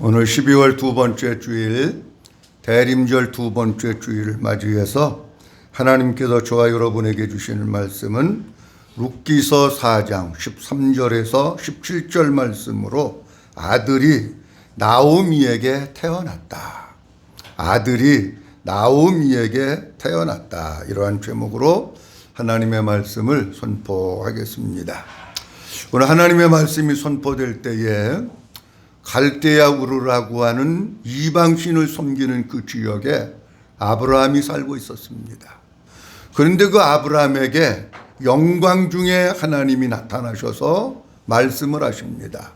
오늘 12월 두 번째 주일, 대림절 두 번째 주일을 맞이해서 하나님께서 저와 여러분에게 주시는 말씀은 룻기서 4장 13절에서 17절 말씀으로 아들이 나오미에게 태어났다. 아들이 나오미에게 태어났다. 이러한 제목으로 하나님의 말씀을 선포하겠습니다. 오늘 하나님의 말씀이 선포될 때에 갈대아 우르라고 하는 이방신을 섬기는 그 지역에 아브라함이 살고 있었습니다. 그런데 그 아브라함에게 영광 중에 하나님이 나타나셔서 말씀을 하십니다.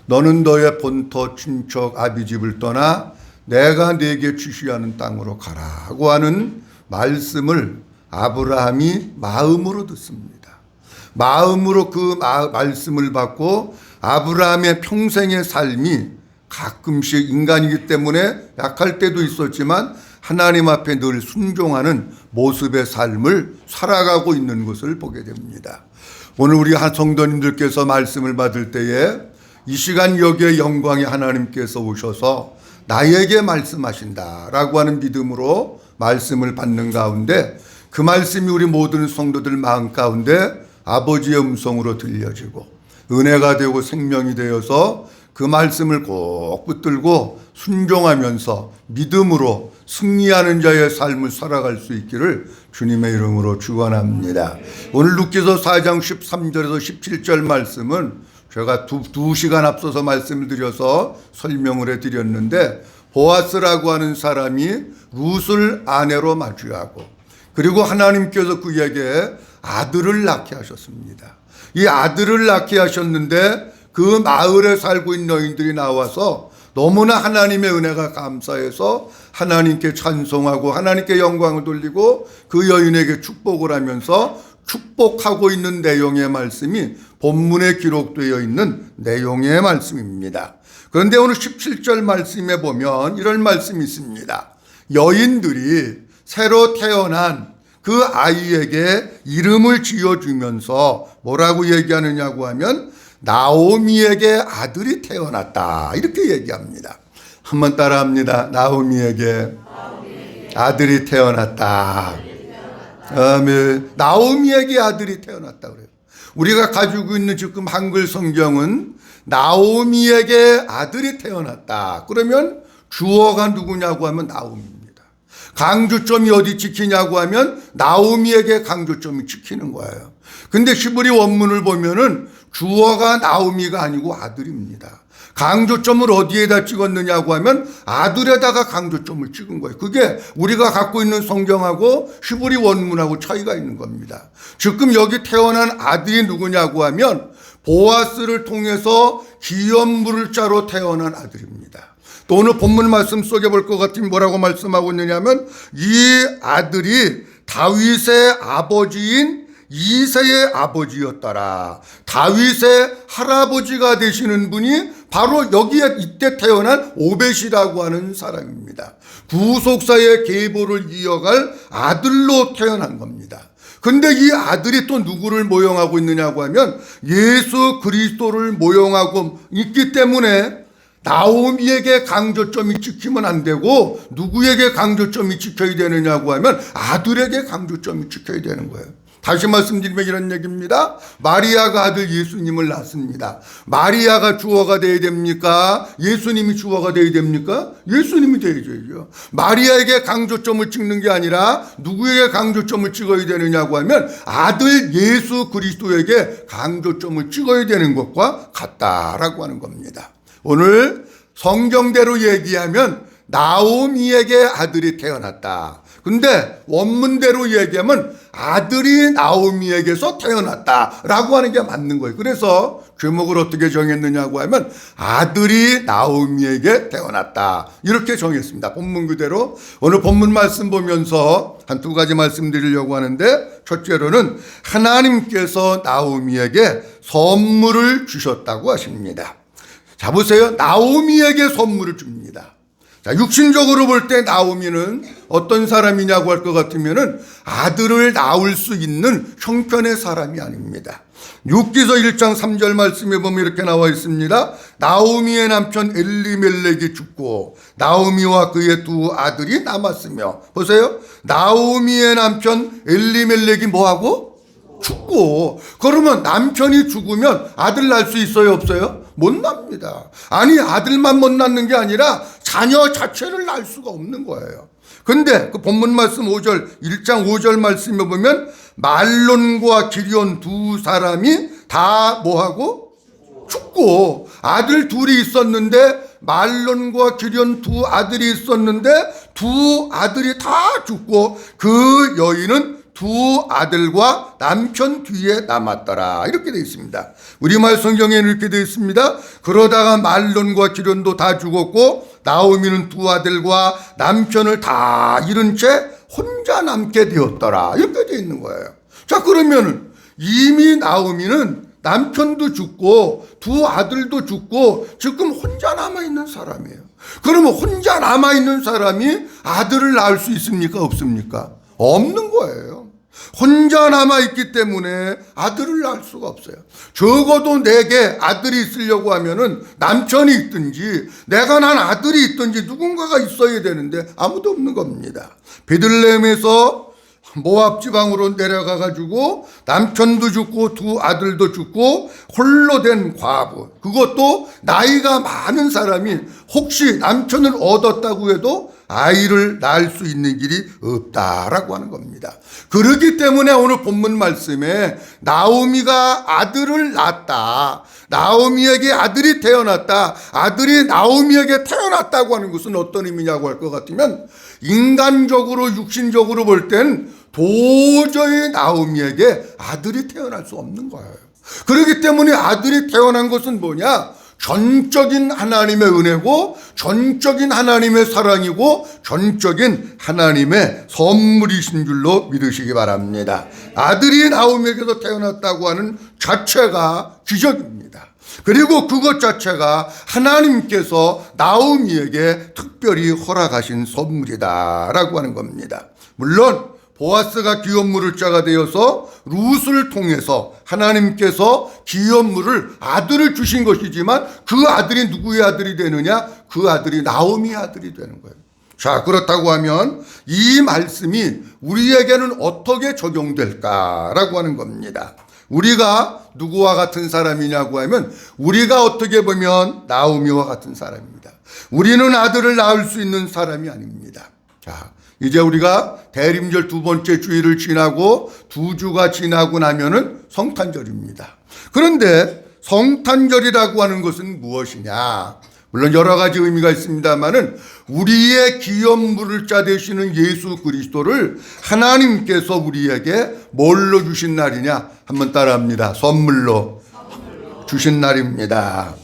너는 너의 본토 친척 아비집을 떠나 내가 네게 지시하는 땅으로 가라고 하는 말씀을 아브라함이 마음으로 듣습니다. 마음으로 그 말씀을 받고 아브라함의 평생의 삶이 가끔씩 인간이기 때문에 약할 때도 있었지만 하나님 앞에 늘 순종하는 모습의 삶을 살아가고 있는 것을 보게 됩니다. 오늘 우리 성도님들께서 말씀을 받을 때에 이 시간 여기에 영광의 하나님께서 오셔서 나에게 말씀하신다라고 하는 믿음으로 말씀을 받는 가운데 그 말씀이 우리 모든 성도들 마음 가운데 아버지의 음성으로 들려지고 은혜가 되고 생명이 되어서 그 말씀을 꼭 붙들고 순종하면서 믿음으로 승리하는 자의 삶을 살아갈 수 있기를 주님의 이름으로 축원합니다. 오늘 룻기서 4장 13절에서 17절 말씀은 제가 두 시간 앞서서 말씀을 드려서 설명을 해드렸는데 보아스라고 하는 사람이 룻을 아내로 맞이하고 그리고 하나님께서 그에게 아들을 낳게 하셨습니다. 이 아들을 낳게 하셨는데 그 마을에 살고 있는 여인들이 나와서 너무나 하나님의 은혜가 감사해서 하나님께 찬송하고 하나님께 영광을 돌리고 그 여인에게 축복을 하면서 축복하고 있는 내용의 말씀이 본문에 기록되어 있는 내용의 말씀입니다. 그런데 오늘 17절 말씀에 보면 이런 말씀이 있습니다. 여인들이 새로 태어난 그 아이에게 이름을 지어주면서 뭐라고 얘기하느냐고 하면 나오미에게 아들이 태어났다 이렇게 얘기합니다. 한번 따라합니다. 나오미에게 아들이 태어났다. 아멘. 나오미에게 아들이 태어났다 그래요. 우리가 가지고 있는 지금 한글 성경은 나오미에게 아들이 태어났다. 그러면 주어가 누구냐고 하면 나오미입니다. 강조점이 어디 찍히냐고 하면 나오미에게 강조점이 찍히는 거예요. 근데 히브리 원문을 보면은 주어가 나오미가 아니고 아들입니다. 강조점을 어디에다 찍었느냐고 하면 아들에다가 강조점을 찍은 거예요. 그게 우리가 갖고 있는 성경하고 히브리 원문하고 차이가 있는 겁니다. 지금 여기 태어난 아들이 누구냐고 하면 보아스를 통해서 기업물을 자로 태어난 아들입니다. 또 오늘 본문 말씀 속에 볼 것 같으면 뭐라고 말씀하고 있느냐면 이 아들이 다윗의 아버지인 이새의 아버지였더라. 다윗의 할아버지가 되시는 분이 바로 여기에 이때 태어난 오벳이라고 하는 사람입니다. 구속사의 계보를 이어갈 아들로 태어난 겁니다. 근데 이 아들이 또 누구를 모형하고 있느냐고 하면 예수 그리스도를 모형하고 있기 때문에 나오미에게 강조점이 찍히면 안 되고 누구에게 강조점이 찍혀야 되느냐고 하면 아들에게 강조점이 찍혀야 되는 거예요. 다시 말씀드리면 이런 얘기입니다. 마리아가 아들 예수님을 낳습니다. 마리아가 주어가 돼야 됩니까? 예수님이 주어가 돼야 됩니까? 예수님이 돼야죠. 마리아에게 강조점을 찍는 게 아니라 누구에게 강조점을 찍어야 되느냐고 하면 아들 예수 그리스도에게 강조점을 찍어야 되는 것과 같다라고 하는 겁니다. 오늘 성경대로 얘기하면 나오미에게 아들이 태어났다. 근데 원문대로 얘기하면 아들이 나오미에게서 태어났다라고 하는 게 맞는 거예요. 그래서 제목을 어떻게 정했느냐고 하면 아들이 나오미에게 태어났다 이렇게 정했습니다. 본문 그대로 오늘 본문 말씀 보면서 한 두 가지 말씀드리려고 하는데 첫째로는 하나님께서 나오미에게 선물을 주셨다고 하십니다. 자 보세요. 나오미에게 선물을 줍니다. 자, 육신적으로 볼 때 나오미는 어떤 사람이냐고 할 것 같으면은 아들을 낳을 수 있는 형편의 사람이 아닙니다. 룻기서 1장 3절 말씀에 보면 이렇게 나와 있습니다. 나오미의 남편 엘리멜렉이 죽고 나오미와 그의 두 아들이 남았으며, 보세요. 나오미의 남편 엘리멜렉이 뭐하고? 죽고. 그러면 남편이 죽으면 아들 낳을 수 있어요, 없어요? 못 납니다. 아니, 아들만 못 낳는 게 아니라 자녀 자체를 낳을 수가 없는 거예요. 근데 그 본문 말씀 5절, 1장 5절 말씀에 보면 말론과 기리온 두 사람이 다 뭐하고? 죽고. 아들 둘이 있었는데, 말론과 기리온 두 아들이 있었는데 두 아들이 다 죽고 그 여인은 두 아들과 남편 뒤에 남았더라. 이렇게 되어 있습니다. 우리말 성경에는 이렇게 되어 있습니다. 그러다가 말론과 기련도 다 죽었고 나오미는 두 아들과 남편을 다 잃은 채 혼자 남게 되었더라. 이렇게 되어 있는 거예요. 자, 그러면은 이미 나오미는 남편도 죽고 두 아들도 죽고 지금 혼자 남아있는 사람이에요. 그러면 혼자 남아있는 사람이 아들을 낳을 수 있습니까? 없습니까? 없는 거예요. 혼자 남아있기 때문에 아들을 낳을 수가 없어요. 적어도 내게 아들이 있으려고 하면은 남편이 있든지 내가 난 아들이 있든지 누군가가 있어야 되는데 아무도 없는 겁니다. 베들레헴에서 모압 지방으로 내려가 가지고 남편도 죽고 두 아들도 죽고 홀로 된 과부, 그것도 나이가 많은 사람이 혹시 남편을 얻었다고 해도 아이를 낳을 수 있는 길이 없다라고 하는 겁니다. 그렇기 때문에 오늘 본문 말씀에 나오미가 아들을 낳았다, 나오미에게 아들이 태어났다, 아들이 나오미에게 태어났다고 하는 것은 어떤 의미냐고 할 것 같으면 인간적으로 육신적으로 볼 땐 도저히 나오미에게 아들이 태어날 수 없는 거예요. 그렇기 때문에 아들이 태어난 것은 뭐냐? 전적인 하나님의 은혜고 전적인 하나님의 사랑이고 전적인 하나님의 선물이신 줄로 믿으시기 바랍니다. 아들이 나오미에게서 태어났다고 하는 자체가 기적입니다. 그리고 그것 자체가 하나님께서 나오미에게 특별히 허락하신 선물이다라고 하는 겁니다. 물론 보아스가 기업물을 자가 되어서 룻을 통해서 하나님께서 기업물을 아들을 주신 것이지만 그 아들이 누구의 아들이 되느냐? 그 아들이 나오미의 아들이 되는 거예요. 자, 그렇다고 하면 이 말씀이 우리에게는 어떻게 적용될까라고 하는 겁니다. 우리가 누구와 같은 사람이냐고 하면 우리가 어떻게 보면 나오미와 같은 사람입니다. 우리는 아들을 낳을 수 있는 사람이 아닙니다. 자, 이제 우리가 대림절 두 번째 주일을 지나고 두 주가 지나고 나면은 성탄절입니다. 그런데 성탄절이라고 하는 것은 무엇이냐? 물론 여러 가지 의미가 있습니다만은 우리의 기업물을 짜 되시는 예수 그리스도를 하나님께서 우리에게 뭘로 주신 날이냐? 한번 따라합니다. 선물로 주신 날입니다.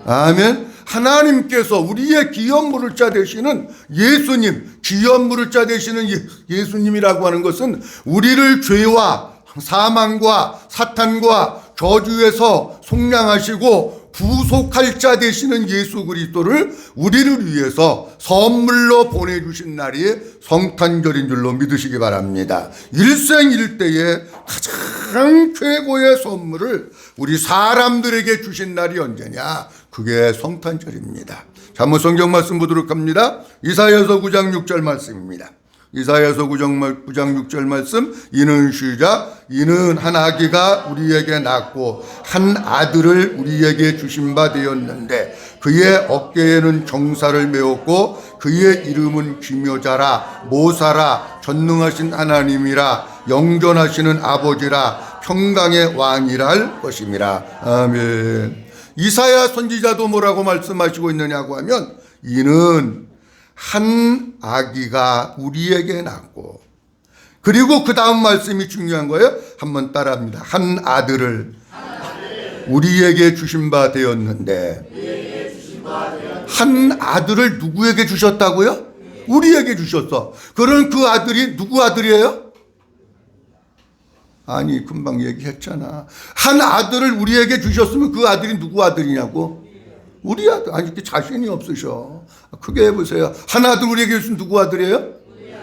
아멘. 하나님께서 우리의 기업물을 짜 되시는 예수님, 기업물을 짜 되시는 예수님이라고 하는 것은 우리를 죄와 사망과 사탄과 저주에서 속량하시고 구속할 자 되시는 예수 그리스도를 우리를 위해서 선물로 보내주신 날이 성탄절인 줄로 믿으시기 바랍니다. 일생일대의 가장 최고의 선물을 우리 사람들에게 주신 날이 언제냐? 그게 성탄절입니다. 자, 한번 성경 말씀 보도록 합니다. 이사야서 9장 6절 말씀입니다. 이사야서 9장 6절 말씀. 이는 시작. 이는 한 아기가 우리에게 낳고 한 아들을 우리에게 주신 바 되었는데 그의 어깨에는 정사를 메었고 그의 이름은 기묘자라 모사라 전능하신 하나님이라 영존하시는 아버지라 평강의 왕이라 할 것임이라. 아멘. 이사야 선지자도 뭐라고 말씀하시고 있느냐고 하면 이는 한 아기가 우리에게 낳고, 그리고 그 다음 말씀이 중요한 거예요. 한번 따라합니다. 한 아들을 우리에게 주신 바 되었는데, 한 아들을 누구에게 주셨다고요? 우리에게 주셨어. 그런 그 아들이 누구 아들이에요? 아니, 금방 얘기했잖아. 한 아들을 우리에게 주셨으면 그 아들이 누구 아들이냐고? 우리 아들. 아니, 이렇게 자신이 없으셔. 크게 해보세요. 한 아들 우리에게 주신 누구 아들이에요?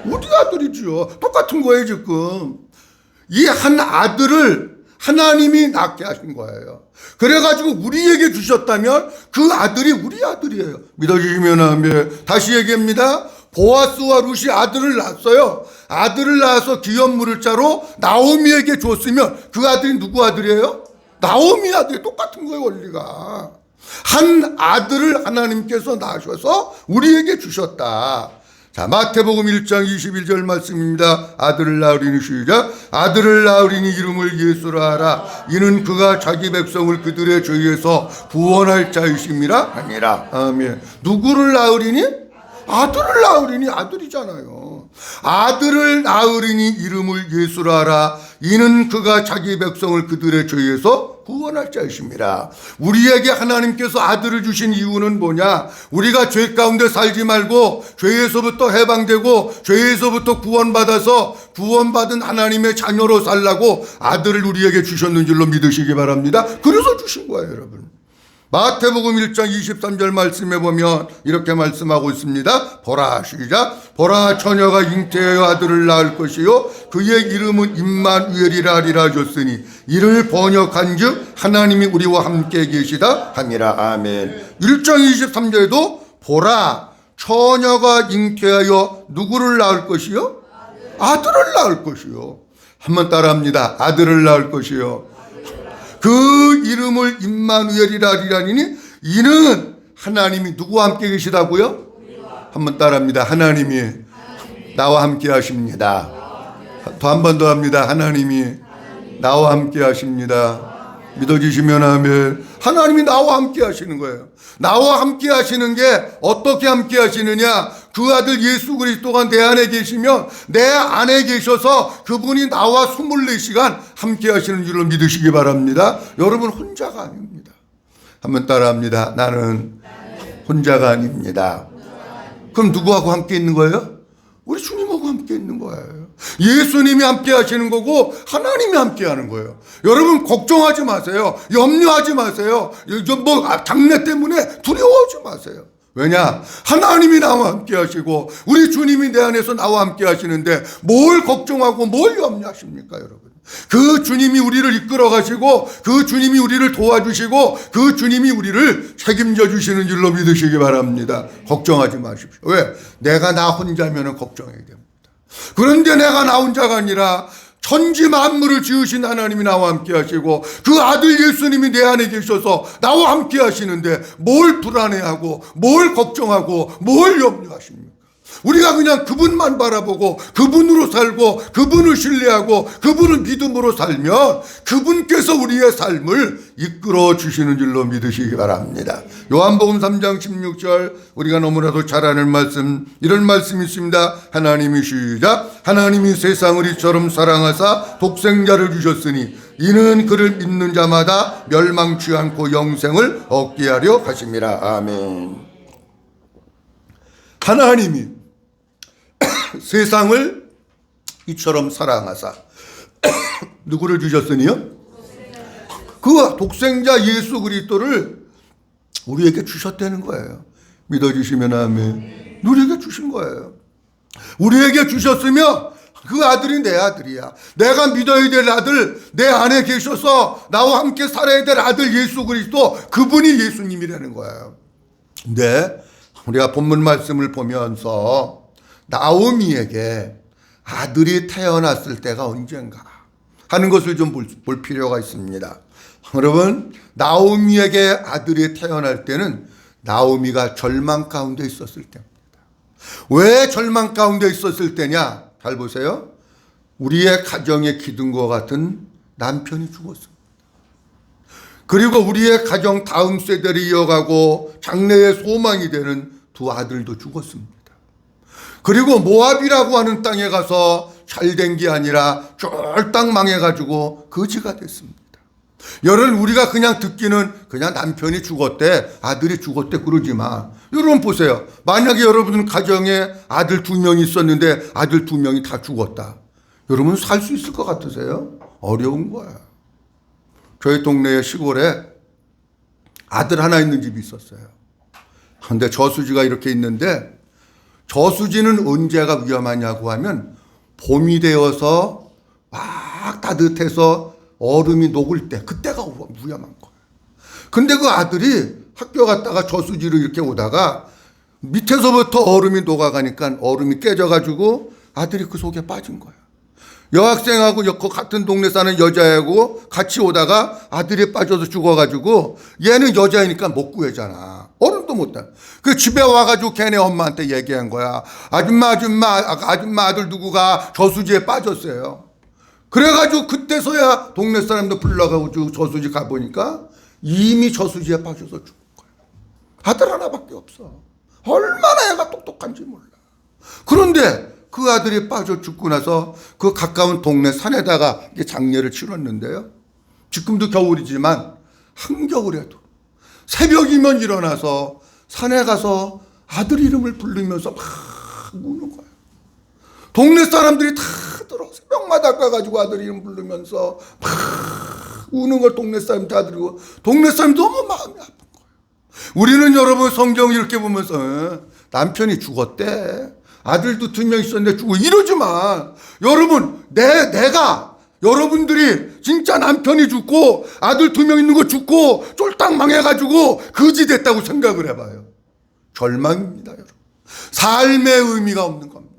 우리 아들이죠. 똑같은 거예요, 지금. 이 한 아들을 하나님이 낳게 하신 거예요. 그래가지고 우리에게 주셨다면 그 아들이 우리 아들이에요. 믿어주시면 아멘. 다시 얘기합니다. 보아스와 룻이 아들을 낳았어요. 아들을 낳아서 귀한 물을 자로 나오미에게 줬으면 그 아들이 누구 아들이에요? 나오미 아들이. 똑같은 거예요, 원리가. 한 아들을 하나님께서 낳으셔서 우리에게 주셨다. 자, 마태복음 1장 21절 말씀입니다. 아들을 낳으리니 시작. 아들을 낳으리니 이름을 예수라 하라. 이는 그가 자기 백성을 그들의 죄에서 구원할 자이심이라 아니라. 아멘. 누구를 낳으리니? 아들을 낳으리니. 아들이잖아요. 아들을 낳으리니 이름을 예수라 하라. 이는 그가 자기 백성을 그들의 죄에서 구원할 자이십니다. 우리에게 하나님께서 아들을 주신 이유는 뭐냐? 우리가 죄 가운데 살지 말고 죄에서부터 해방되고 죄에서부터 구원받아서 구원받은 하나님의 자녀로 살라고 아들을 우리에게 주셨는 줄로 믿으시기 바랍니다. 그래서 주신 거예요, 여러분. 마태복음 1장 23절 말씀에 보면 이렇게 말씀하고 있습니다. 보라, 시작. 보라, 처녀가 잉태하여 아들을 낳을 것이요 그의 이름은 임마누엘이라 하리라 하셨으니 이를 번역한즉 하나님이 우리와 함께 계시다 함이라. 아멘. 1장 23절에도 보라, 처녀가 잉태하여 누구를 낳을 것이요? 아들을 낳을 것이요. 한번 따라합니다. 아들을 낳을 것이요. 그 이름을 임마누엘이라 하리라니 이는 하나님이 누구와 함께 계시다고요? 한번 따라합니다. 하나님이 나와 함께 하십니다. 더 한 번 더 합니다. 하나님이 나와 함께 하십니다. 믿어지시면 아멘. 하나님이 나와 함께 하시는 거예요. 나와 함께 하시는 게 어떻게 함께 하시느냐? 그 아들 예수 그리스도가 내 안에 계시면 내 안에 계셔서 그분이 나와 24시간 함께 하시는 줄로 믿으시기 바랍니다. 여러분 혼자가 아닙니다. 한번 따라합니다. 나는 혼자가 아닙니다. 그럼 누구하고 함께 있는 거예요? 우리 주님하고 함께 있는 거예요. 예수님이 함께 하시는 거고 하나님이 함께 하는 거예요. 여러분 걱정하지 마세요. 염려하지 마세요. 장래 때문에 두려워하지 마세요. 왜냐? 하나님이 나와 함께 하시고 우리 주님이 내 안에서 나와 함께 하시는데 뭘 걱정하고 뭘 염려하십니까, 여러분? 그 주님이 우리를 이끌어 가시고 그 주님이 우리를 도와주시고 그 주님이 우리를 책임져 주시는 줄로 믿으시기 바랍니다. 걱정하지 마십시오. 왜? 내가 나 혼자면 걱정해야 됩니다. 그런데 내가 나 혼자가 아니라 천지 만물을 지으신 하나님이 나와 함께 하시고 그 아들 예수님이 내 안에 계셔서 나와 함께 하시는데 뭘 불안해하고 뭘 걱정하고 뭘 염려하십니까? 우리가 그냥 그분만 바라보고 그분으로 살고 그분을 신뢰하고 그분을 믿음으로 살면 그분께서 우리의 삶을 이끌어 주시는 줄로 믿으시기 바랍니다. 요한복음 3장 16절 우리가 너무나도 잘 아는 말씀, 이런 말씀이 있습니다. 하나님이 시작. 하나님이 세상을 이처럼 사랑하사 독생자를 주셨으니 이는 그를 믿는 자마다 멸망치 않고 영생을 얻게 하려 하심이라. 아멘. 하나님이 세상을 이처럼 사랑하사 누구를 주셨으니요? 그 독생자 예수 그리스도를 우리에게 주셨다는 거예요. 믿어주시면 아멘. 우리에게 주신 거예요. 우리에게 주셨으면 그 아들이 내 아들이야. 내가 믿어야 될 아들, 내 안에 계셔서 나와 함께 살아야 될 아들 예수 그리스도, 그분이 예수님이라는 거예요. 근데 우리가 본문 말씀을 보면서 나오미에게 아들이 태어났을 때가 언젠가 하는 것을 좀 볼 필요가 있습니다. 여러분, 나오미에게 아들이 태어날 때는 나오미가 절망 가운데 있었을 때입니다. 왜 절망 가운데 있었을 때냐? 잘 보세요. 우리의 가정의 기둥과 같은 남편이 죽었습니다. 그리고 우리의 가정 다음 세대를 이어가고 장래의 소망이 되는 두 아들도 죽었습니다. 그리고 모압이라고 하는 땅에 가서 잘된 게 아니라 쫄딱 망해가지고 거지가 됐습니다. 여러분, 우리가 그냥 듣기는 그냥 남편이 죽었대, 아들이 죽었대 그러지 마. 여러분 보세요. 만약에 여러분 가정에 아들 2명이 있었는데 아들 2명이 다 죽었다. 여러분 살 수 있을 것 같으세요? 어려운 거야. 저희 동네의 시골에 아들 하나 있는 집이 있었어요. 그런데 저수지가 이렇게 있는데 저수지는 언제가 위험하냐고 하면 봄이 되어서 막 따뜻해서 얼음이 녹을 때 그때가 위험한 거예요. 근데 그 아들이 학교 갔다가 저수지로 이렇게 오다가 밑에서부터 얼음이 녹아가니까 얼음이 깨져가지고 아들이 그 속에 빠진 거예요. 여학생하고 같은 동네 사는 여자애하고 같이 오다가 아들이 빠져서 죽어가지고 얘는 여자이니까 못 구해잖아. 얼음도 못 타. 그 집에 와가지고 걔네 엄마한테 얘기한 거야. 아줌마 아들 누구가 저수지에 빠졌어요. 그래가지고 그때서야 동네 사람들 불러가지고 저수지 가보니까 이미 저수지에 빠져서 죽은 거야. 아들 하나밖에 없어. 얼마나 얘가 똑똑한지 몰라. 그런데 그 아들이 빠져 죽고 나서 그 가까운 동네 산에다가 장례를 치렀는데요. 지금도 겨울이지만 한겨울에도 새벽이면 일어나서 산에 가서 아들 이름을 부르면서 막 우는 거예요. 동네 사람들이 다 들어 새벽마다 가가지고 아들 이름 부르면서 막 우는 걸 동네 사람들 다 들고 동네 사람이 너무 마음이 아픈 거예요. 우리는 여러분 성경 이렇게 보면서 남편이 죽었대. 아들도 2명 있었는데 죽고 이러지만 여러분 내가 여러분들이 진짜 남편이 죽고 아들 2명 있는 거 죽고 쫄딱 망해가지고 거지 됐다고 생각을 해봐요. 절망입니다. 여러분. 삶의 의미가 없는 겁니다.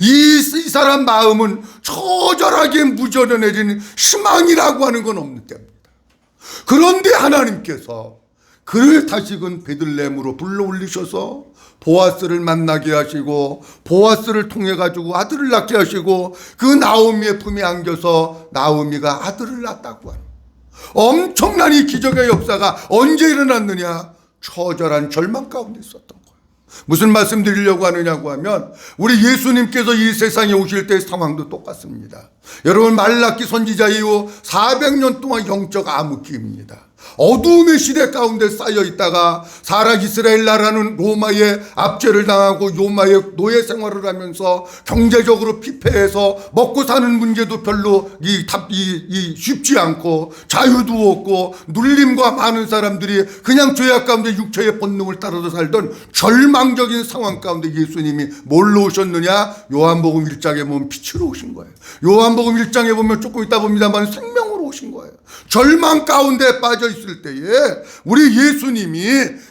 이 사람 마음은 처절하게 무저전해진 희망이라고 하는 건 없는 때입니다. 그런데 하나님께서 그를 다시금 베들레헴으로 불러올리셔서 보아스를 만나게 하시고 보아스를 통해 가지고 아들을 낳게 하시고 그 나오미의 품에 안겨서 나오미가 아들을 낳았다고 하는 엄청난 이 기적의 역사가 언제 일어났느냐? 처절한 절망 가운데 있었던 거예요. 무슨 말씀 드리려고 하느냐고 하면 우리 예수님께서 이 세상에 오실 때의 상황도 똑같습니다. 여러분 말라기 선지자 이후 400년 동안 영적 암흑기입니다. 어두움의 시대 가운데 쌓여 있다가 사라 이스라엘 나라는 로마의 압제를 당하고 로마의 노예 생활을 하면서 경제적으로 피폐해서 먹고 사는 문제도 별로 쉽지 않고 자유도 없고 눌림과 많은 사람들이 그냥 죄악 가운데 육체의 본능을 따라서 살던 절망적인 상황 가운데 예수님이 뭘로 오셨느냐? 요한복음 1장에 보면 빛으로 오신 거예요. 요한복음 1장에 보면 조금 있다 봅니다만 생명으로 오신 거예요. 절망 가운데 빠져 있을 때에 우리 예수님이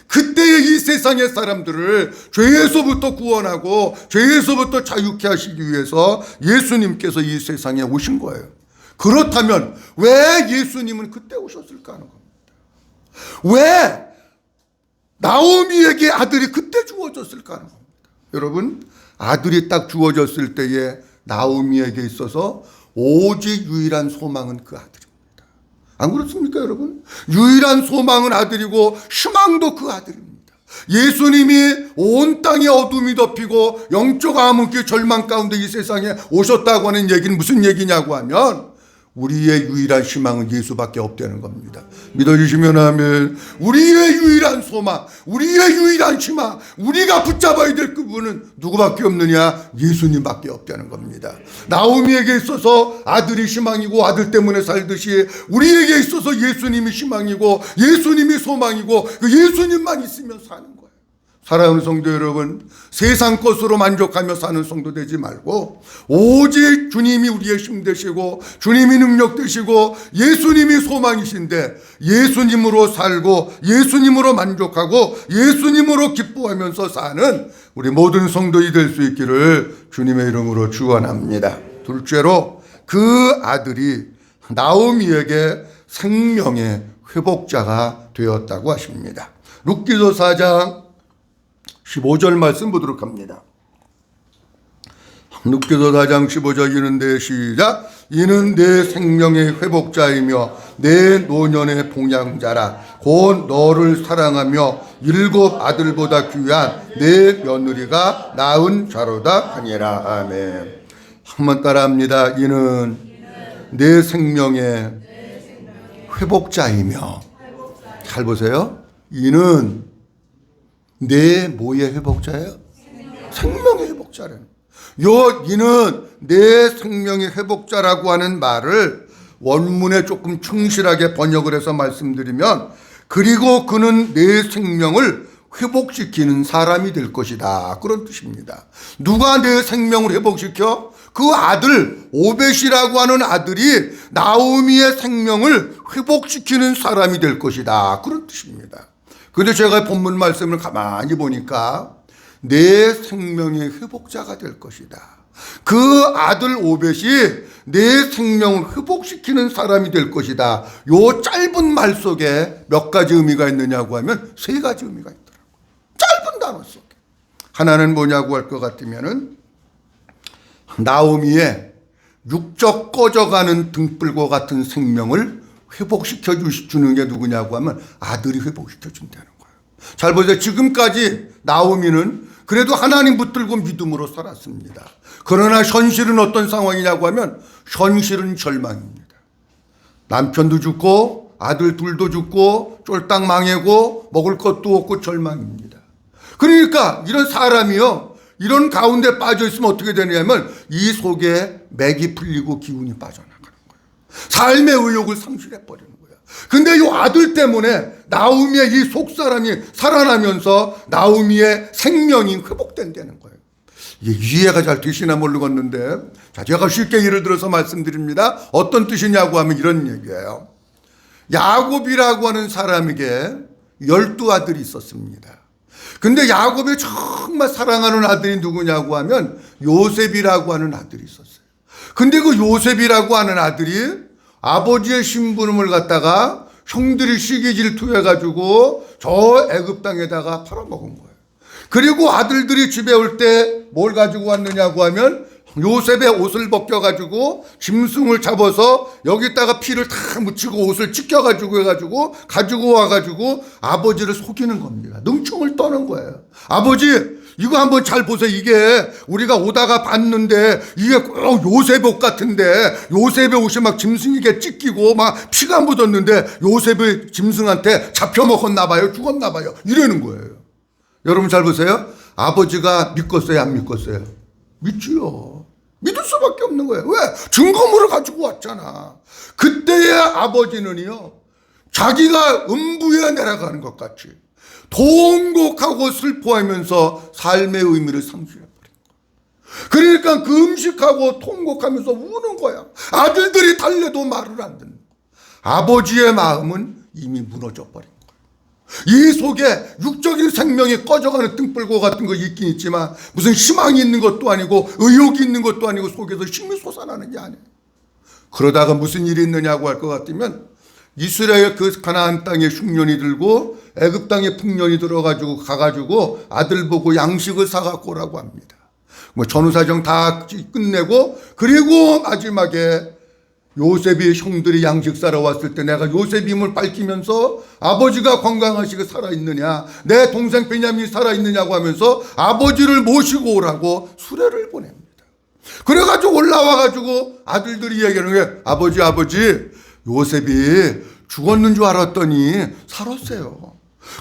그때의 이 세상의 사람들을 죄에서부터 구원하고 죄에서부터 자유케 하시기 위해서 예수님께서 이 세상에 오신 거예요. 그렇다면 왜 예수님은 그때 오셨을까 하는 겁니다. 왜 나오미에게 아들이 그때 주어졌을까 하는 겁니다. 여러분 아들이 딱 주어졌을 때에 나오미에게 있어서 오직 유일한 소망은 그 아들입니다. 안 그렇습니까 여러분? 유일한 소망은 아들이고 희망도 그 아들입니다. 예수님이 온 땅에 어둠이 덮이고 영적 암흑기 절망 가운데 이 세상에 오셨다고 하는 얘기는 무슨 얘기냐고 하면 우리의 유일한 희망은 예수밖에 없다는 겁니다. 믿어주시면 아멘. 우리의 유일한 소망, 우리의 유일한 희망, 우리가 붙잡아야 될 그분은 누구밖에 없느냐? 예수님밖에 없다는 겁니다. 나오미에게 있어서 아들이 희망이고 아들 때문에 살듯이 우리에게 있어서 예수님이 희망이고 예수님이 소망이고 그 예수님만 있으면 사는 거예요. 사랑하는 성도 여러분, 세상 것으로 만족하며 사는 성도 되지 말고 오직 주님이 우리의 힘 되시고 주님이 능력 되시고 예수님이 소망이신데 예수님으로 살고 예수님으로 만족하고 예수님으로 기뻐하면서 사는 우리 모든 성도이 될 수 있기를 주님의 이름으로 축원합니다. 둘째로 그 아들이 나오미에게 생명의 회복자가 되었다고 하십니다. 룻기서 4장 15절 말씀 보도록 합니다. 룻기서 4장 15절 이는데 시작. 이는 내 생명의 회복자이며 내 노년의 봉양자라. 곧 너를 사랑하며 7 아들보다 귀한 내 며느리가 낳은 자로다 하니라. 아멘. 한번 따라합니다. 이는 내 생명의 회복자이며. 잘 보세요. 이는 내 뭐의 회복자예요? 생명의 회복자라는. 이는 내 생명의 회복자라고 하는 말을 원문에 조금 충실하게 번역을 해서 말씀드리면 그리고 그는 내 생명을 회복시키는 사람이 될 것이다. 그런 뜻입니다. 누가 내 생명을 회복시켜? 그 아들 오벳이라고 하는 아들이 나오미의 생명을 회복시키는 사람이 될 것이다, 그런 뜻입니다. 그런데 제가 본문 말씀을 가만히 보니까 내 생명의 회복자가 될 것이다, 그 아들 오벳이 내 생명을 회복시키는 사람이 될 것이다, 요 짧은 말 속에 몇 가지 의미가 있느냐고 하면 세 가지 의미가 있더라고요. 짧은 단어 속에. 하나는 뭐냐고 할 것 같으면은 나오미의 육적 꺼져가는 등불과 같은 생명을 회복시켜 주는 게 누구냐고 하면 아들이 회복시켜 준다는 거예요. 잘 보세요. 지금까지 나오미는 그래도 하나님 붙들고 믿음으로 살았습니다. 그러나 현실은 어떤 상황이냐고 하면 현실은 절망입니다. 남편도 죽고 아들 둘도 죽고 쫄딱 망하고 먹을 것도 없고 절망입니다. 그러니까 이런 사람이요, 이런 가운데 빠져 있으면 어떻게 되냐면 이 속에 맥이 풀리고 기운이 빠져나가는 거예요. 삶의 의욕을 상실해 버리는 거예요. 근데 이 아들 때문에 나오미의 이 속사람이 살아나면서 나오미의 생명이 회복된다는 거예요. 이게 이해가 잘 되시나 모르겠는데, 자, 제가 쉽게 예를 들어서 말씀드립니다. 어떤 뜻이냐고 하면 이런 얘기예요. 야곱이라고 하는 사람에게 12아들이 있었습니다. 근데 야곱이 정말 사랑하는 아들이 누구냐고 하면 요셉이라고 하는 아들이 있었어요. 근데 그 요셉이라고 하는 아들이 아버지의 심부름을 갖다가 형들이 시기 질투해가지고 저 애굽 땅에다가 팔아먹은 거예요. 그리고 아들들이 집에 올 때 뭘 가지고 왔느냐고 하면 요셉의 옷을 벗겨가지고 짐승을 잡아서 여기다가 피를 다 묻히고 옷을 찢겨가지고 해가지고 가지고 와가지고 아버지를 속이는 겁니다. 능충을 떠는 거예요. 아버지, 이거 한번 잘 보세요. 이게 우리가 오다가 봤는데 이게 꼭 요셉 옷 같은데 요셉의 옷이 막 짐승에게 찢기고 막 피가 묻었는데 요셉의 짐승한테 잡혀먹었나 봐요, 죽었나 봐요, 이러는 거예요. 여러분 잘 보세요. 아버지가 믿겠어요, 안 믿겠어요? 믿지요. 믿을 수밖에 없는 거예요. 왜? 증거물을 가지고 왔잖아. 그때의 아버지는요, 자기가 음부에 내려가는 것 같이 통곡하고 슬퍼하면서 삶의 의미를 상실해버린 거야. 그러니까 그 음식하고 통곡하면서 우는 거야. 아들들이 달래도 말을 안 듣는 거야. 아버지의 마음은 이미 무너져 버린 거야. 이 속에 육적인 생명이 꺼져가는 등불고 같은 거 있긴 있지만 무슨 희망이 있는 것도 아니고 의욕이 있는 것도 아니고 속에서 힘이 솟아나는 게 아니에요. 그러다가 무슨 일이 있느냐고 할 것 같으면 이스라엘 그 가나안 땅에 흉년이 들고 애굽 땅에 풍년이 들어가지고 가가지고 아들 보고 양식을 사갖고 오라고 합니다. 뭐 전후사정 다 끝내고 그리고 마지막에 요셉이 형들이 양식 사러 왔을 때 내가 요셉 힘을 밝히면서 아버지가 건강하시게 살아있느냐, 내 동생 베냐민이 살아있느냐고 하면서 아버지를 모시고 오라고 수레를 보냅니다. 그래가지고 올라와가지고 아들들이 얘기하는 게 아버지 요셉이 죽었는 줄 알았더니 살았어요.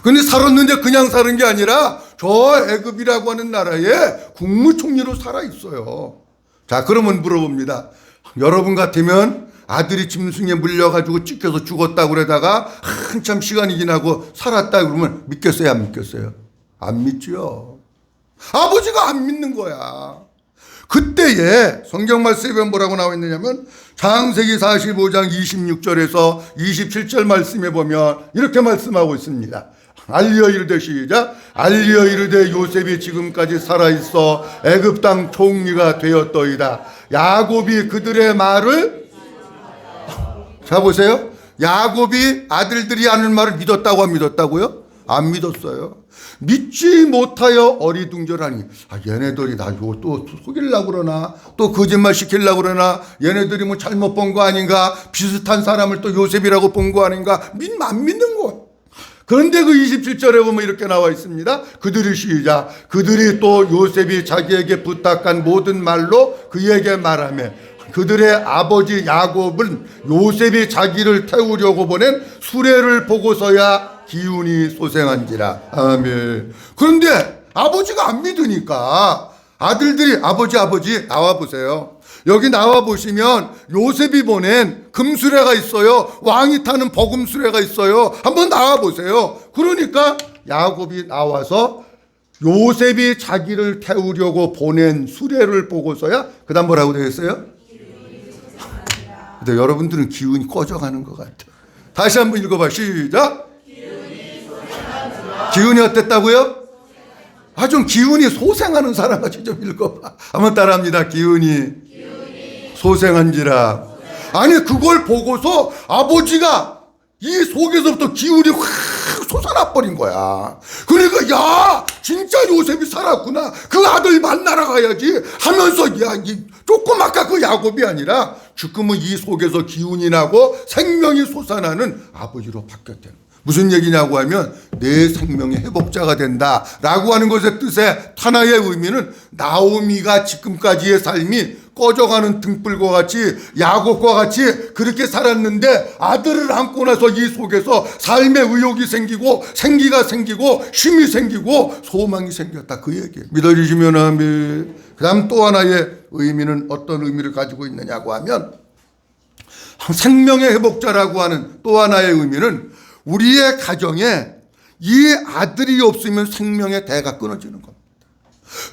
근데 살았는데 그냥 사는 게 아니라 저 애굽이라고 하는 나라에 국무총리로 살아있어요. 자, 그러면 물어봅니다. 여러분 같으면 아들이 짐승에 물려가지고 찢겨서 죽었다고 그러다가 한참 시간이 지나고 살았다 그러면 믿겠어요, 안 믿겠어요? 안 믿죠. 아버지가 안 믿는 거야. 그때에 성경 말씀에 뭐라고 나와 있느냐면 창세기 45장 26절에서 27절 말씀에 보면 이렇게 말씀하고 있습니다. 알리어 이르되 시작. 알리어 이르되 요셉이 지금까지 살아있어 애굽 땅 총리가 되었더이다. 야곱이 그들의 말을, 자 보세요. 야곱이 아들들이 하는 말을 믿었다고 안 믿었다고요? 안 믿었어요. 믿지 못하여 어리둥절하니, 얘네들이 나 또 속이려고 그러나, 또 거짓말 시키려고 그러나, 얘네들이 뭐 잘못 본 거 아닌가, 비슷한 사람을 또 요셉이라고 본 거 아닌가, 안 믿는 거예요. 그런데 그 27절에 보면 이렇게 나와 있습니다. 그들이 시작. 그들이 또 요셉이 자기에게 부탁한 모든 말로 그에게 말하며 그들의 아버지 야곱은 요셉이 자기를 태우려고 보낸 수레를 보고서야 기운이 소생한지라. 아멘. 그런데 아버지가 안 믿으니까 아들들이 아버지 나와 보세요. 여기 나와 보시면 요셉이 보낸 금수레가 있어요. 왕이 타는 버금수레가 있어요. 한번 나와 보세요. 그러니까 야곱이 나와서 요셉이 자기를 태우려고 보낸 수레를 보고서야 그 다음 뭐라고 되겠어요? 근데 여러분들은 기운이 꺼져가는 것 같아요. 다시 한번 읽어봐. 시작. 기운이 어땠다고요? 좀 기운이 소생하는 사람같이 좀 읽어봐. 한번 따라합니다. 기운이 소생한지라. 아니 그걸 보고서 아버지가 이 속에서부터 기운이 확 솟아나 버린 거야. 그러니까 야 진짜 요셉이 살았구나, 그 아들 만나러 가야지 하면서 이 조그맣게 그 야곱이 아니라 지금은 이 속에서 기운이 나고 생명이 솟아나는 아버지로 바뀌었대요. 무슨 얘기냐고 하면 내 생명의 회복자가 된다라고 하는 것의 뜻의 하나의 의미는 나오미가 지금까지의 삶이 꺼져가는 등불과 같이 야곱과 같이 그렇게 살았는데 아들을 안고 나서 이 속에서 삶의 의욕이 생기고 생기가 생기고 쉼이 생기고 소망이 생겼다, 그 얘기예요. 믿어주시면 아멘. 그 다음 또 하나의 의미는 어떤 의미를 가지고 있느냐고 하면 생명의 회복자라고 하는 또 하나의 의미는 우리의 가정에 이 아들이 없으면 생명의 대가 끊어지는 겁니다.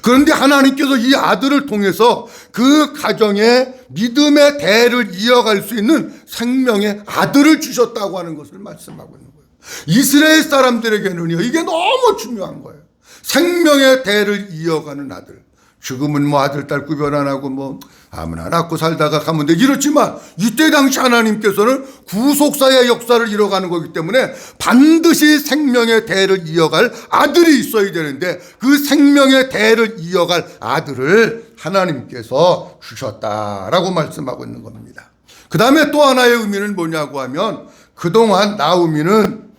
그런데 하나님께서 이 아들을 통해서 그 가정에 믿음의 대를 이어갈 수 있는 생명의 아들을 주셨다고 하는 것을 말씀하고 있는 거예요. 이스라엘 사람들에게는요, 이게 너무 중요한 거예요. 생명의 대를 이어가는 아들. 지금은 뭐 아들, 딸 구별 안 하고 뭐 아무나 낳고 살다가 가면 돼. 이렇지만 이때 당시 하나님께서는 구속사의 역사를 이뤄가는 거기 때문에 반드시 생명의 대를 이어갈 아들이 있어야 되는데 그 생명의 대를 이어갈 아들을 하나님께서 주셨다라고 말씀하고 있는 겁니다. 그 다음에 또 하나의 의미는 뭐냐고 하면 그동안 나오미는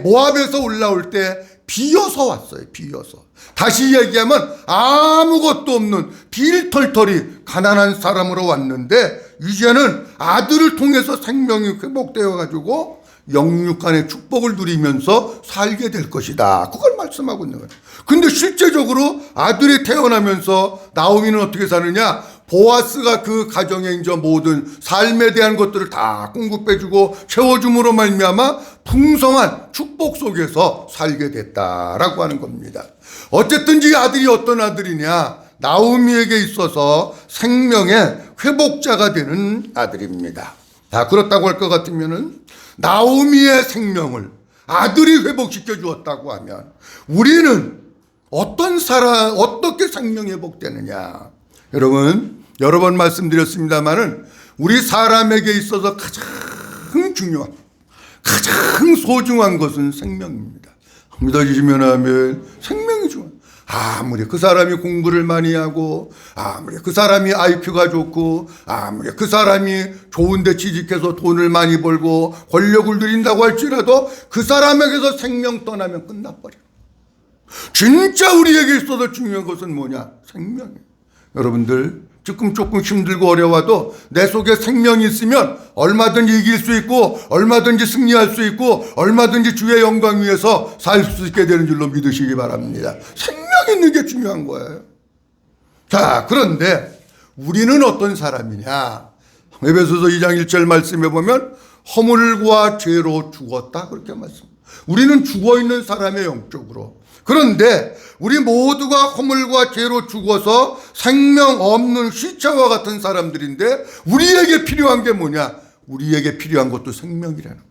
모압에서 올라올 때 비어서 왔어요. 비어서. 다시 얘기하면 아무것도 없는 빌털털이 가난한 사람으로 왔는데 이제는 아들을 통해서 생명이 회복되어 가지고 영육간의 축복을 누리면서 살게 될 것이다, 그걸 말씀하고 있는 거예요. 근데 실제적으로 아들이 태어나면서 나오미는 어떻게 사느냐, 보아스가 그 가정에 이제 모든 삶에 대한 것들을 다 공급해주고 채워줌으로 말미암아 풍성한 축복 속에서 살게 됐다라고 하는 겁니다. 어쨌든 이 아들이 어떤 아들이냐, 나오미에게 있어서 생명의 회복자가 되는 아들입니다. 다 그렇다고 할 것 같으면은 나오미의 생명을 아들이 회복시켜 주었다고 하면 우리는 어떻게 생명이 회복되느냐. 여러분, 여러 번 말씀드렸습니다만은 우리 사람에게 있어서 가장 소중한 것은 생명입니다. 믿어주시면 하면 생명이 중요해요. 아무리 그 사람이 공부를 많이 하고 아무리 그 사람이 IQ가 좋고 아무리 그 사람이 좋은 데 취직해서 돈을 많이 벌고 권력을 누린다고 할지라도 그 사람에게서 생명 떠나면 끝나버려요. 진짜 우리에게 있어서 중요한 것은 뭐냐? 생명이에요. 여러분들 조금 힘들고 어려워도 내 속에 생명이 있으면 얼마든지 이길 수 있고 얼마든지 승리할 수 있고 얼마든지 주의 영광 위에서 살 수 있게 되는 줄로 믿으시기 바랍니다. 생명이 있는 게 중요한 거예요. 자, 그런데 우리는 어떤 사람이냐? 에베소서 2장 1절 말씀해 보면 허물과 죄로 죽었다, 그렇게 말씀합니다. 우리는 죽어있는 사람의 영적으로. 그런데 우리 모두가 허물과 죄로 죽어서 생명 없는 시체와 같은 사람들인데 우리에게 필요한 게 뭐냐? 우리에게 필요한 것도 생명이라는 거예요.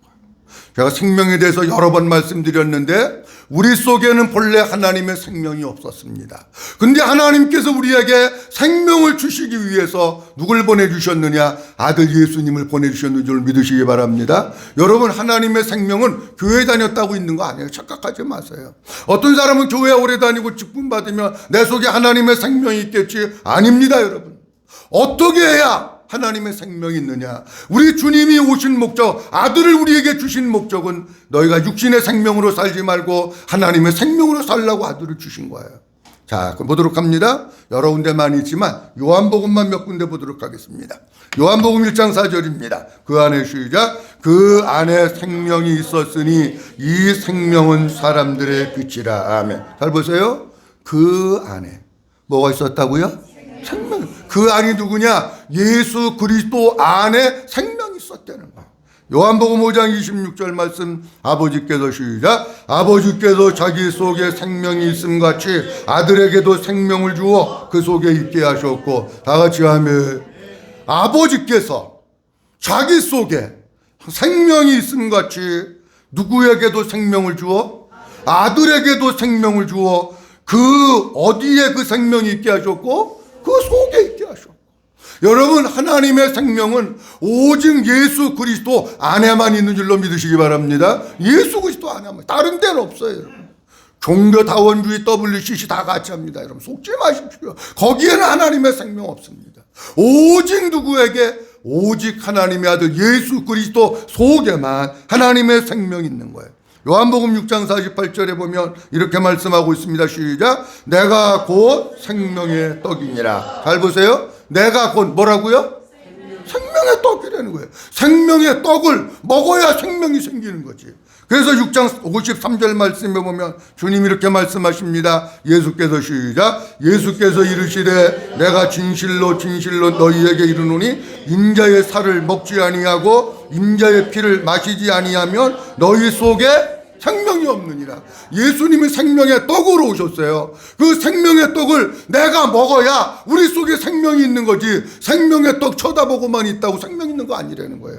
제가 생명에 대해서 여러 번 말씀드렸는데 우리 속에는 본래 하나님의 생명이 없었습니다. 근데 하나님께서 우리에게 생명을 주시기 위해서 누굴 보내주셨느냐? 아들 예수님을 보내주셨는 줄 믿으시기 바랍니다. 여러분, 하나님의 생명은 교회 다녔다고 있는 거 아니에요. 착각하지 마세요. 어떤 사람은 교회 오래 다니고 직분 받으면 내 속에 하나님의 생명이 있겠지? 아닙니다, 여러분. 어떻게 해야 하나님의 생명이 있느냐? 우리 주님이 오신 목적, 아들을 우리에게 주신 목적은 너희가 육신의 생명으로 살지 말고 하나님의 생명으로 살라고 아들을 주신 거예요. 자, 그럼 보도록 합니다. 여러 군데 많이 있지만 요한복음만 몇 군데 보도록 하겠습니다. 요한복음 1장 4절입니다. 그 안에 시작. 그 안에 생명이 있었으니 이 생명은 사람들의 빛이라. 아멘. 잘 보세요. 그 안에 뭐가 있었다고요? 생명. 그 안이 누구냐? 예수 그리스도 안에 생명이 있었다는 거야. 요한복음 5장 26절 말씀 아버지께서 시작. 아버지께서 자기 속에 생명이 있음 같이 아들에게도 생명을 주어 그 속에 있게 하셨고, 다 같이 하면 아버지께서 자기 속에 생명이 있음 같이 누구에게도 생명을 주어? 아들에게도 생명을 주어 그 어디에 그 생명이 있게 하셨고? 그 속에 있게 하셨고. 여러분, 하나님의 생명은 오직 예수 그리스도 안에만 있는 줄로 믿으시기 바랍니다. 예수 그리스도 안에만, 다른 데는 없어요. 여러분. 종교 다원주의 WCC 다 같이 합니다. 여러분, 속지 마십시오. 거기에는 하나님의 생명 없습니다. 오직 누구에게? 오직 하나님의 아들 예수 그리스도 속에만 하나님의 생명이 있는 거예요. 요한복음 6장 48절에 보면 이렇게 말씀하고 있습니다. 시작. 내가 곧 생명의 떡이니라. 잘 보세요. 내가 곧 뭐라고요? 생명의 떡이라는 거예요. 생명의 떡을 먹어야 생명이 생기는 거지. 그래서 6장 53절 말씀에 보면 주님이 이렇게 말씀하십니다. 예수께서 시작. 예수께서 이르시되 내가 진실로 진실로 너희에게 이르노니 인자의 살을 먹지 아니하고 인자의 피를 마시지 아니하면 너희 속에 생명이 없느니라. 예수님이 생명의 떡으로 오셨어요. 그 생명의 떡을 내가 먹어야 우리 속에 생명이 있는 거지, 생명의 떡 쳐다보고만 있다고 생명 있는 거 아니라는 거예요.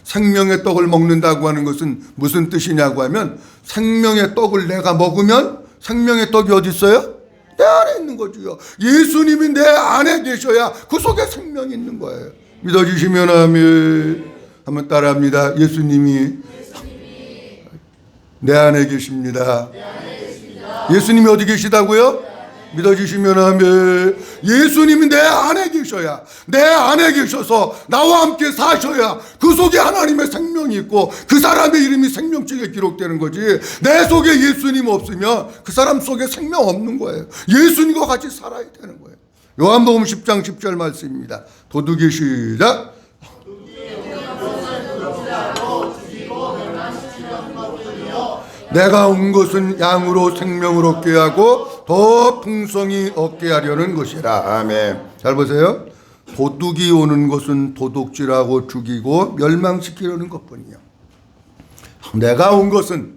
생명의 떡을 먹는다고 하는 것은 무슨 뜻이냐고 하면, 생명의 떡을 내가 먹으면 생명의 떡이 어디 있어요? 내 안에 있는 거지요. 예수님이 내 안에 계셔야 그 속에 생명이 있는 거예요. 믿어주시면 아멘. 한번 따라합니다. 예수님이 내 안에 계십니다. 예수님이 어디 계시다고요? 믿어주시면 아멘. 예수님이 내 안에 계셔야, 내 안에 계셔서 나와 함께 사셔야 그 속에 하나님의 생명이 있고 그 사람의 이름이 생명책에 기록되는 거지. 내 속에 예수님 없으면 그 사람 속에 생명 없는 거예요. 예수님과 같이 살아야 되는 거예요. 요한복음 10장 10절 말씀입니다. 도둑이 시작. 내가 온 것은 양으로 생명을 얻게 하고 더 풍성히 얻게 하려는 것이라. 아멘. 잘 보세요. 도둑이 오는 것은 도둑질하고 죽이고 멸망시키려는 것뿐이요. 내가 온 것은,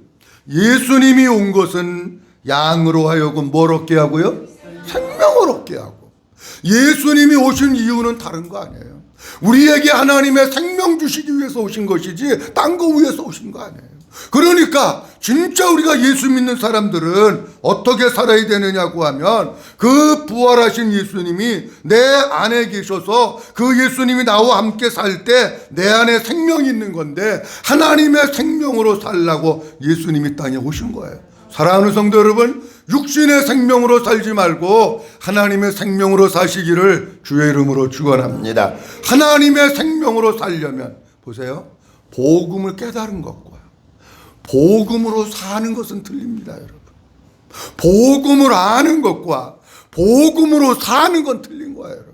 예수님이 온 것은 양으로 하여금 뭘 얻게 하고요? 생명을 얻게 하고. 예수님이 오신 이유는 다른 거 아니에요. 우리에게 하나님의 생명 주시기 위해서 오신 것이지 딴 거 위해서 오신 거 아니에요. 그러니까 진짜 우리가 예수 믿는 사람들은 어떻게 살아야 되느냐고 하면, 그 부활하신 예수님이 내 안에 계셔서 그 예수님이 나와 함께 살 때 내 안에 생명이 있는 건데, 하나님의 생명으로 살라고 예수님이 땅에 오신 거예요. 사랑하는 성도 여러분, 육신의 생명으로 살지 말고 하나님의 생명으로 사시기를 주의 이름으로 축원합니다. 하나님의 생명으로 살려면 보세요, 복음을 깨달은 것과 복음으로 사는 것은 틀립니다. 여러분, 복음을 아는 것과 복음으로 사는 건 틀린 거예요. 여러분,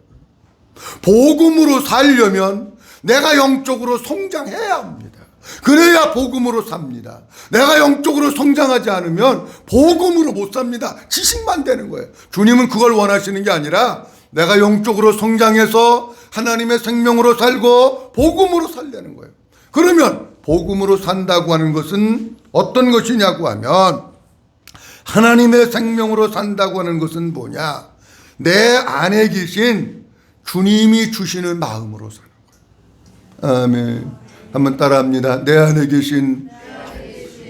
복음으로 살려면 내가 영적으로 성장해야 합니다. 그래야 복음으로 삽니다. 내가 영적으로 성장하지 않으면 복음으로 못 삽니다. 지식만 되는 거예요. 주님은 그걸 원하시는 게 아니라 내가 영적으로 성장해서 하나님의 생명으로 살고 복음으로 살려는 거예요. 그러면 복음으로 산다고 하는 것은 어떤 것이냐고 하면, 하나님의 생명으로 산다고 하는 것은 뭐냐? 내 안에 계신 주님이 주시는 마음으로 사는 거예요. 아멘. 한번 따라합니다. 내 안에 계신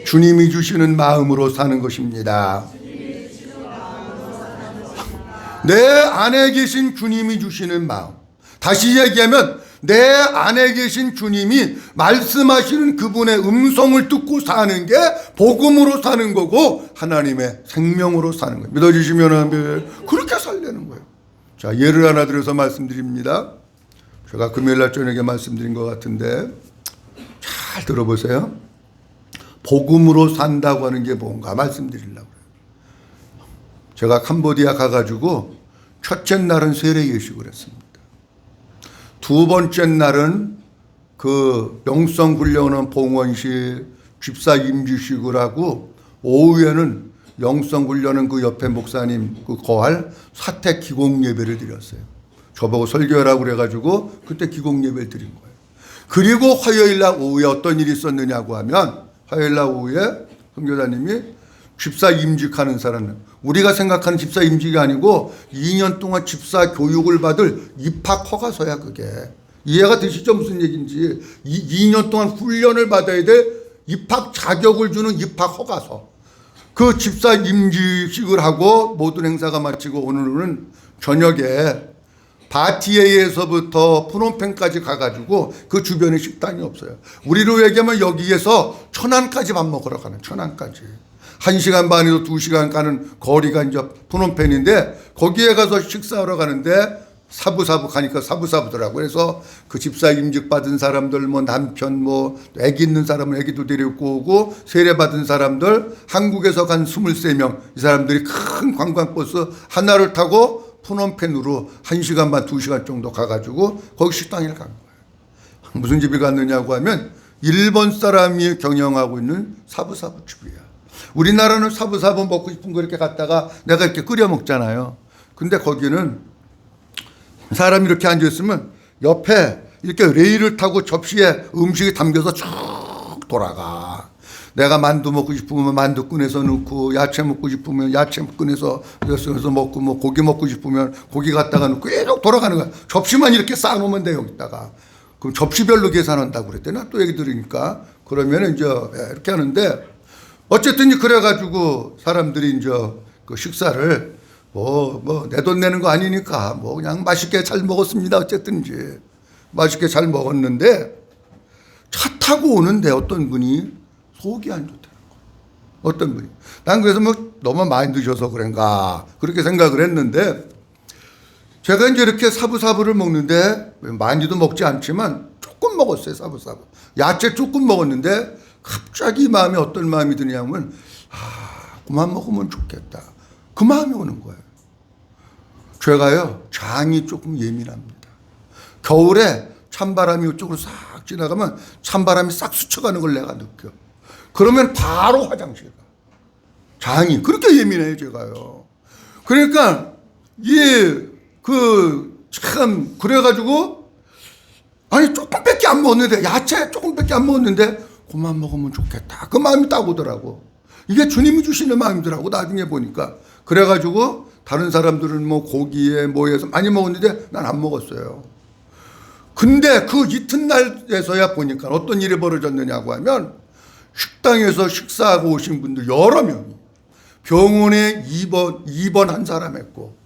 주님이 주시는 마음으로 사는 것입니다. 내 안에 계신 주님이 주시는 마음. 다시 얘기하면 내 안에 계신 주님이 말씀하시는 그분의 음성을 듣고 사는 게 복음으로 사는 거고 하나님의 생명으로 사는 거예요. 믿어주시면 그렇게 살려는 거예요. 자, 예를 하나 들어서 말씀드립니다. 제가 금요일날 저녁에 말씀드린 것 같은데 잘 들어보세요. 복음으로 산다고 하는 게 뭔가 말씀드리려고 해요. 제가 캄보디아 가가지고 첫째 날은 세례 예식을 했습니다. 두 번째 날은 그 영성 훈련원 봉원시 집사 임주식을 하고, 오후에는 영성 훈련원 그 옆에 목사님 그 거할 사택 기공 예배를 드렸어요. 저보고 설교하라고 그래가지고 그때 기공 예배를 드린 거예요. 그리고 화요일 날 오후에 어떤 일이 있었느냐고 하면, 화요일 날 오후에 선교사님이 집사 임직하는 사람은, 우리가 생각하는 집사 임직이 아니고 2년 동안 집사 교육을 받을 입학 허가서야. 그게 이해가 되시죠? 무슨 얘기인지. 2년 동안 훈련을 받아야 돼. 입학 자격을 주는 입학 허가서. 그 집사 임직식을 하고 모든 행사가 마치고 오늘은 저녁에 바티에이에서부터 프놈펜까지 가가지고 그 주변에 식당이 없어요. 우리로 얘기하면 여기에서 천안까지 밥 먹으러 가는, 천안까지 1시간 반에서 2시간 가는 거리가 이제 프놈펜인데, 거기에 가서 식사하러 가는데 사부사부 가니까 사부사부더라고. 그래서 그 집사 임직 받은 사람들, 뭐 남편, 뭐 애기 있는 사람은 애기도 데리고 오고, 세례 받은 사람들, 한국에서 간 23명, 이 사람들이 큰 관광버스 하나를 타고 프놈펜으로 1시간 반 2시간 정도 가가지고 거기 식당에 간 거예요. 무슨 집에 갔느냐고 하면 일본 사람이 경영하고 있는 사부사부 집이야. 우리나라는 사부사부 먹고 싶은 거 이렇게 갔다가 내가 이렇게 끓여 먹잖아요. 근데 거기는 사람이 이렇게 앉아있으면 옆에 이렇게 레일을 타고 접시에 음식이 담겨서 쭉 돌아가. 내가 만두 먹고 싶으면 만두 꺼내서 넣고, 야채 먹고 싶으면 야채 꺼내서 먹고, 뭐 고기 먹고 싶으면 고기 갖다가 넣고 계속 돌아가는 거야. 접시만 이렇게 쌓아놓으면 돼, 여기다가. 그럼 접시별로 계산한다고 그랬대. 나 또 얘기 들으니까. 그러면 이제 이렇게 하는데, 어쨌든 그래가지고 사람들이 이제 그 식사를 내 돈 내는 거 아니니까 뭐 그냥 맛있게 잘 먹었습니다. 어쨌든지 맛있게 잘 먹었는데, 차 타고 오는데 어떤 분이 속이 안 좋다는 거. 어떤 분이. 난 그래서 뭐 너무 많이 드셔서 그런가 그렇게 생각을 했는데, 제가 이제 이렇게 사부사부를 먹는데 많이도 먹지 않지만 조금 먹었어요. 사부사부 야채 조금 먹었는데 갑자기 마음에 어떤 마음이 드냐면, 그만 먹으면 좋겠다. 그 마음이 오는 거예요. 제가요 장이 조금 예민합니다. 겨울에 찬바람이 이쪽으로 싹 지나가면 찬바람이 싹 스쳐가는 걸 내가 느껴. 그러면 바로 화장실 가. 장이 그렇게 예민해요, 제가요. 그러니까 참 그래가지고, 아니 조금밖에 안 먹었는데, 야채 조금밖에 안 먹었는데 그만 먹으면 좋겠다. 그 마음이 딱 오더라고. 이게 주님이 주시는 마음이더라고, 나중에 보니까. 그래가지고 다른 사람들은 뭐 고기에 뭐해서 많이 먹었는데 난 안 먹었어요. 근데 그 이튿날에서야 보니까 어떤 일이 벌어졌느냐고 하면, 식당에서 식사하고 오신 분들 여러 명이 병원에 입원 한 사람 했고,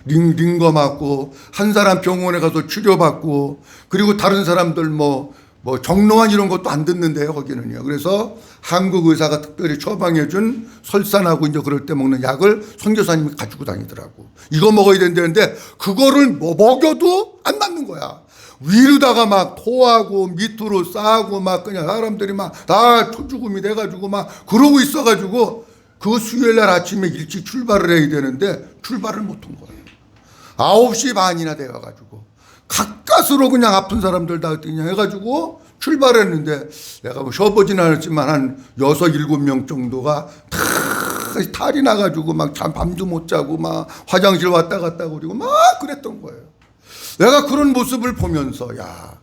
링거 맞고, 한 사람 병원에 가서 치료받고, 그리고 다른 사람들 뭐 정로환 이런 것도 안 듣는데요, 거기는요. 그래서 한국 의사가 특별히 처방해준 설산하고 이제 그럴 때 먹는 약을 선교사님이 가지고 다니더라고. 이거 먹어야 된다는데 그거를 먹여도 안 낫는 거야. 위로다가 막 토하고 밑으로 싸고 막 그냥 사람들이 막 다 초죽음이 돼가지고 막 그러고 있어가지고, 그 수요일 날 아침에 일찍 출발을 해야 되는데 출발을 못 한 거예요. 9시 반이나 돼가지고 가까스로 그냥 아픈 사람들 다 그냥 해가지고 출발했는데, 내가 뭐 쉬어보진 않았지만 한 6, 7명 정도가 다 탈이 나가지고 막 밤도 못 자고 막 화장실 왔다 갔다 그러고 막 그랬던 거예요. 내가 그런 모습을 보면서, 야,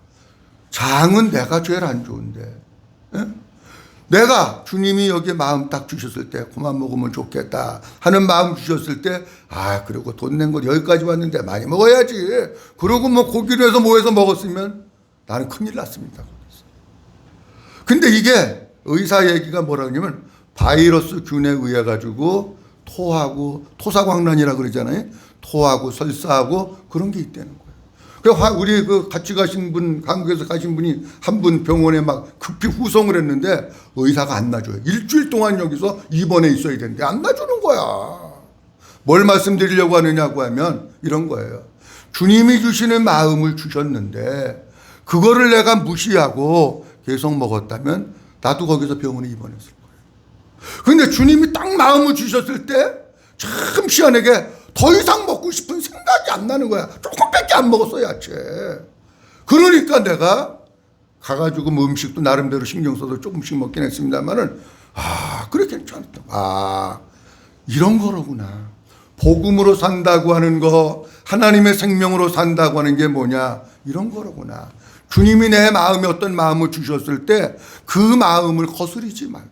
장은 내가 제일 안 좋은데, 에? 내가 주님이 여기에 마음 딱 주셨을 때 그만 먹으면 좋겠다 하는 마음 주셨을 때, 그리고 돈 낸 거 여기까지 왔는데 많이 먹어야지. 그러고 뭐 고기를 해서 뭐 해서 먹었으면 나는 큰일 났습니다. 근데 이게 의사 얘기가 뭐라 그러냐면, 바이러스균에 의해 가지고 토하고, 토사광란이라 그러잖아요. 토하고 설사하고 그런 게 있다는 거예요. 우리 같이 가신 분, 한국에서 가신 분이 한 분 병원에 막 급히 후송을 했는데 의사가 안 놔줘요. 일주일 동안 여기서 입원해 있어야 되는데 안 놔주는 거야. 뭘 말씀드리려고 하느냐고 하면 이런 거예요. 주님이 주시는 마음을 주셨는데 그거를 내가 무시하고 계속 먹었다면 나도 거기서 병원에 입원했을 거예요. 그런데 주님이 딱 마음을 주셨을 때 참 희한하게 더 이상 먹고 싶은 생각이 안 나는 거야. 조금밖에 안 먹었어, 야채. 그러니까 내가 가가지고 뭐 음식도 나름대로 신경 써서 조금씩 먹긴 했습니다만은, 그래 괜찮다. 이런 거로구나. 복음으로 산다고 하는 거, 하나님의 생명으로 산다고 하는 게 뭐냐, 이런 거로구나. 주님이 내 마음에 어떤 마음을 주셨을 때 그 마음을 거스르지 말고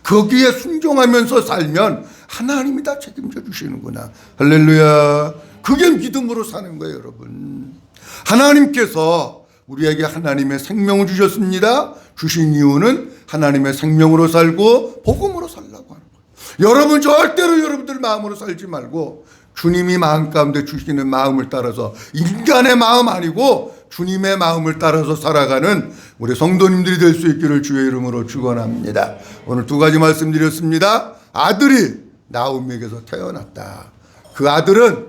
거기에 순종하면서 살면 하나님이 다 책임져 주시는구나. 할렐루야. 그게 믿음으로 사는 거예요, 여러분. 하나님께서 우리에게 하나님의 생명을 주셨습니다. 주신 이유는 하나님의 생명으로 살고 복음으로 살라고 하는 거예요. 여러분 절대로 여러분들 마음으로 살지 말고 주님이 마음 가운데 주시는 마음을 따라서, 인간의 마음 아니고 주님의 마음을 따라서 살아가는 우리 성도님들이 될 수 있기를 주의 이름으로 축원합니다. 오늘 두 가지 말씀드렸습니다. 아들이 나오미에게서 태어났다. 그 아들은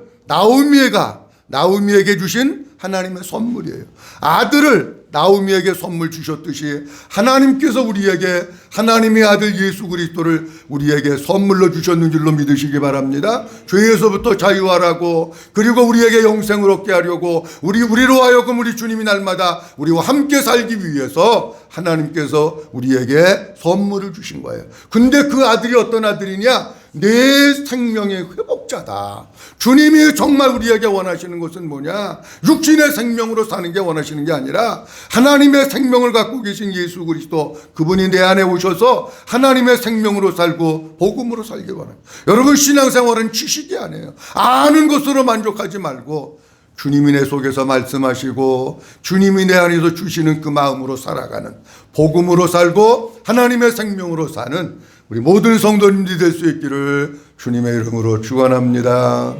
나오미에게 주신 하나님의 선물이에요. 아들을 나오미에게 선물 주셨듯이 하나님께서 우리에게 하나님의 아들 예수 그리스도를 우리에게 선물로 주셨는 줄로 믿으시기 바랍니다. 죄에서부터 자유하라고, 그리고 우리에게 영생을 얻게 하려고, 우리로 하여금 우리 주님이 날마다 우리와 함께 살기 위해서 하나님께서 우리에게 선물을 주신 거예요. 근데 그 아들이 어떤 아들이냐? 내 생명의 회복자다. 주님이 정말 우리에게 원하시는 것은 뭐냐? 육신의 생명으로 사는 게 원하시는 게 아니라 하나님의 생명을 갖고 계신 예수 그리스도, 그분이 내 안에 오셔서 하나님의 생명으로 살고 복음으로 살기 원해요. 여러분, 신앙생활은 지식이 아니에요. 아는 것으로 만족하지 말고 주님이 내 속에서 말씀하시고 주님이 내 안에서 주시는 그 마음으로 살아가는, 복음으로 살고 하나님의 생명으로 사는 우리 모든 성도님들이 될 수 있기를 주님의 이름으로 축원합니다.